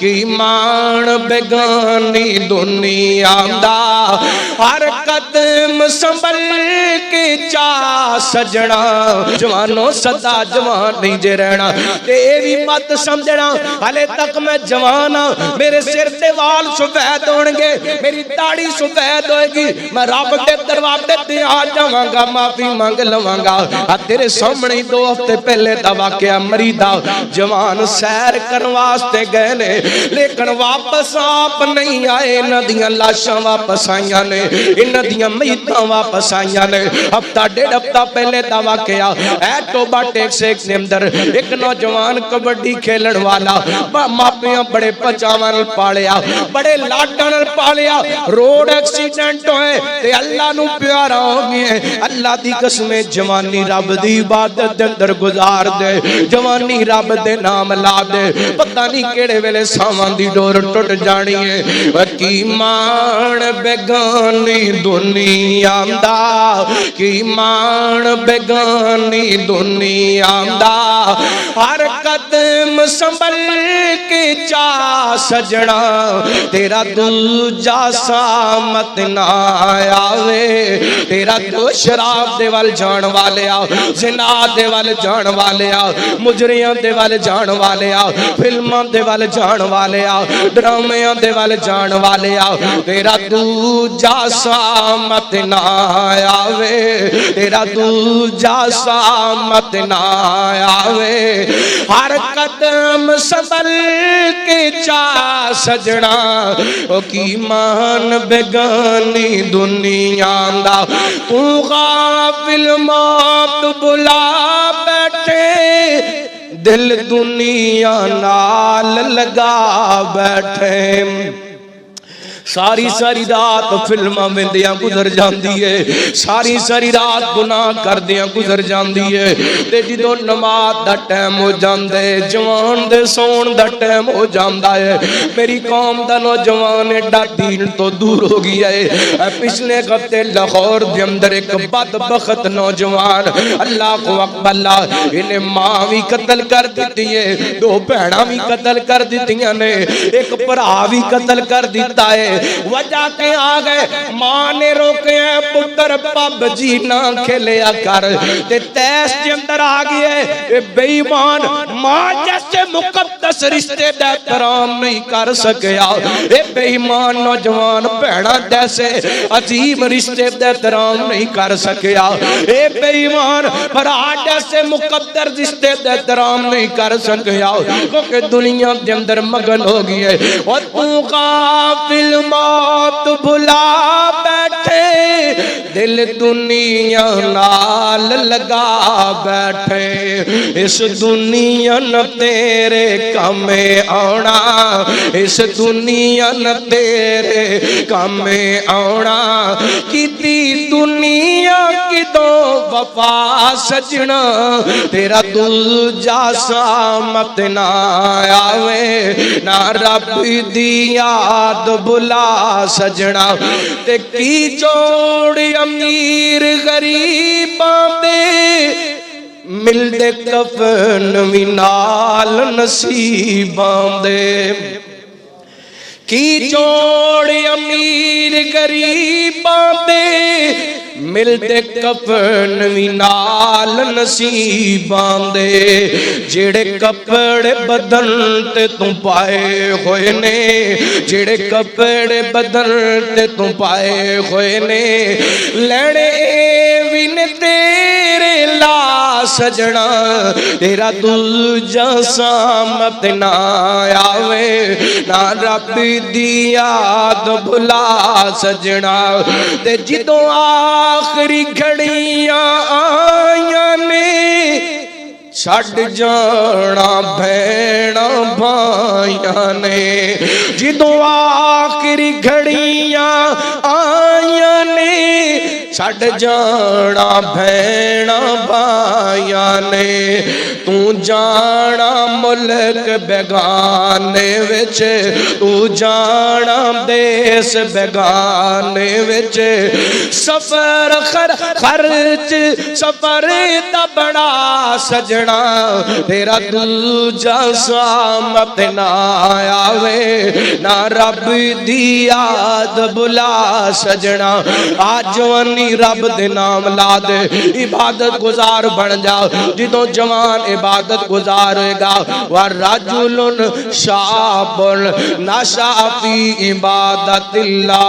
की मान बेगानी दुनिया दा हर कदम संभल के चा सजना जवानों सदा जवान नहीं जे रहना ते भी मत समझना हाले तक मैं जवान हाँ मेरे सिर ते वाल सफेद होंगे मेरी दाढ़ी सफेद होएगी मैं रब के दरवाजे ते आ जावांगा माफी मांग लवांगा तेरे सामने 2 हफ्ते पहले दा वाकया मरी दा जवान सैर करने वास्ते गए ने लेकिन वापस आप नहीं आए इन्हां दियां लाशां वापस आईयां ने इन्हां दियां मईतां वापस आईयां ने हफ्ता 1.5 हफ्ता पहले दा वाकया है टोबा टेक्स के अंदर एक नौजवान कबड्डी खेलन वाला मापियां बड़े पचावन पालिया बड़े लाडन पालिया रोड एक्सीडेंट होए ते अल्लाह नू प्यारा हो गए अल्लाह दी कसम जवानी रब दी इबादत दे अंदर गुजार दे जवानी रब दे नाम ला दे पता नहीं केड़े वेले सावां दी डोर टुट जानी है की मान बेगानी दुनिया दा की मान बेगानी दुनिया दा हर कदम संभल के चा सजना तेरा दूजा सामत ना आवे तेरा तो शराब दे वाल जान वाले आ जिना दे वाल जान वाले आ मुजरियां दे वाल जान वाले आ फिल्मां दे वाल जान वाले आ ड्रामियां दे वाल जान वाले आ तेरा दूजा सामत ना आवे तेरा दूजा सामत ना आवे हर कदम संभल के चा सजना ओ की मान बेगानी दुनिया दा तू गाफिल मौत बुला बैठे दिल दुनिया नाल लगा बैठे सारी सारी रात फिल्मां वेंदियां गुजर जाती है सारी सारी रात गुनाह करदियां गुजर जाती है ते जदों नमाज दा टाइम हो जांदा है जवान दे सौण दा टाइम हो जांदा है मेरी कौम दा नौजवान एडा दीन तो दूर हो गया है पिछले हफ्ते लाहौर दे अंदर एक बदबख्त नौजवान अल्लाह को अकबर इन्हें मां भी कत्ल कर दी है 2 भैणां भी कत्ल कर दित्तियां ने एक भरा भी कत्ल कर दिता है वजह के आ गए मां ने रोके पुत्र पबजी ना खेलिया कर ते तैस के अंदर आ गए बेईमान मां जैसे मुकद्दस रिश्ते दा एहतराम नहीं कर सकिया ए बेईमान नौजवान भैणा जैसे अजीब रिश्ते दा एहतराम नहीं कर सकिया ए बेईमान भरा जैसे मुकद्दर रिश्ते दा एहतराम नहीं कर सकिया क्योंकि दुनिया के अंदर मगन हो गई है और तू गाफिल मौत भुला बैठे दिल दुनिया नाल लगा बैठे इस दुनिया न तेरे काम आना इस दुनिया न तेरे काम आना किती दुनिया किदों वफा सजना तेरा दूजा सामत ना आवे ना रब दी याद बुला सजना ते की जोड़ अमीर गरीबां दे मिलदे कफन भी नाल नसीबां दे की जोड़ अमीर गरीबां दे मिलते कफन भी नाल नसीबां दे जेड़े कपड़े बदन ते तू पाए होए ने जेड़े कपड़े बदन ते तू पाए होए ने लैणे भी ने तेरे ला सजना तेरा दूजा सामत ना आवे ना रब दी याद भुला सजना ते जिदों आखिरी घड़ियां आईयां ने छड़ जाना भैणा भाइयां ने जिदों आखिरी घड़ियां आईयां ने छड़ जाना भैणा भाइया ने, तू जाना मुल्क बेगाने विच, तू जाना देश बेगाने विच, सफर खर्च सफर दा बड़ा सजना, तेरा दूजा सामत ना आवे, ना रब दी याद बुला सजना। आज जवानी रब दे नाम ला दे, इबादत गुजार बन जा। जिदों जवान इबादत गुजार होएगा, व रजुलुन शाबुन नशा फी इबादतिल्लाह।